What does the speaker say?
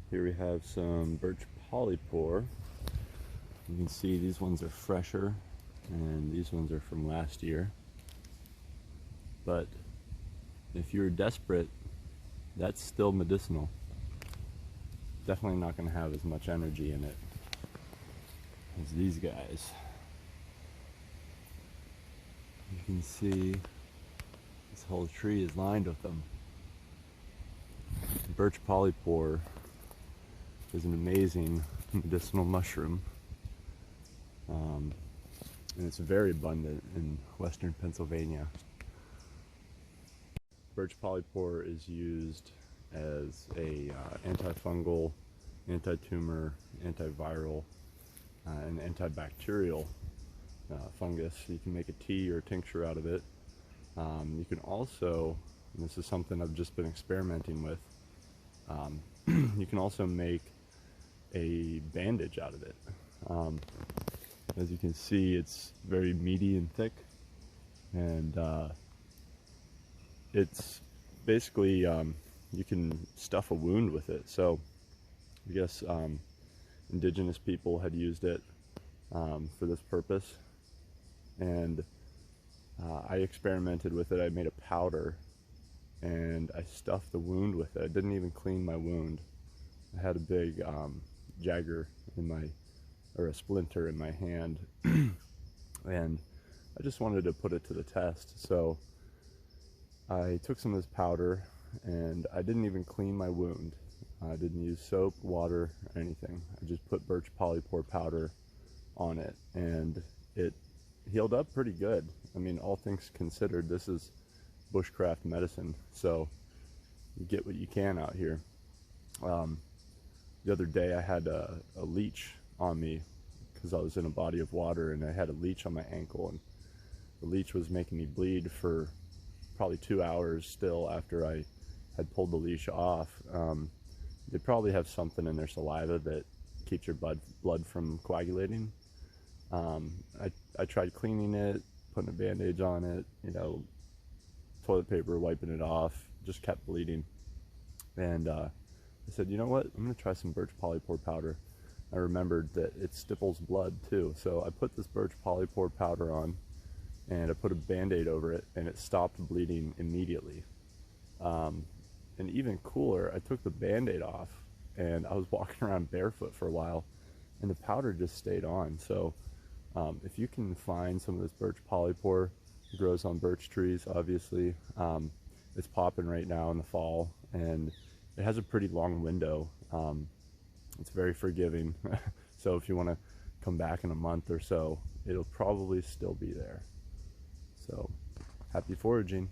Here we have some birch polypore. You can see these ones are fresher and these ones are from last year. But if you're desperate, that's still medicinal. Definitely not going to have as much energy in it as these guys. You can see this whole tree is lined with them. Birch polypore is an amazing medicinal mushroom, and it's very abundant in western Pennsylvania. Birch polypore is used as a antifungal, anti-tumor, antiviral, and antibacterial fungus. You can make a tea or a tincture out of it. You can also, and this is something I've just been experimenting with, you can also make a bandage out of it. As you can see, it's very meaty and thick, and it's basically, you can stuff a wound with it. So I guess indigenous people had used it for this purpose, and I experimented with it. I made a powder and I stuffed the wound with it. I didn't even clean my wound. I had a big jagger in my, or a splinter in my hand, and I just wanted to put it to the test. So I took some of this powder and I didn't even clean my wound. I didn't use soap, water, or anything. I just put birch polypore powder on it, and it healed up pretty good. I mean, all things considered, this is bushcraft medicine, so you get what you can out here. The other day I had a leech on me because I was in a body of water, and I had a leech on my ankle, and the leech was making me bleed for probably 2 hours still after I had pulled the leash off. They probably have something in their saliva that keeps your blood from coagulating. I tried cleaning it, putting a bandage on it, you know, toilet paper, wiping it off, just kept bleeding. And I said, you know what, I'm gonna try some birch polypore powder. I remembered that it stipples blood too, so I put this birch polypore powder on, and I put a band-aid over it, and it stopped bleeding immediately. And even cooler, I took the band-aid off, and I was walking around barefoot for a while, and the powder just stayed on. So if you can find some of this birch polypore, it grows on birch trees, obviously. It's popping right now in the fall, and it has a pretty long window. It's very forgiving. So if you want to come back in a month or so, it'll probably still be there. So happy foraging.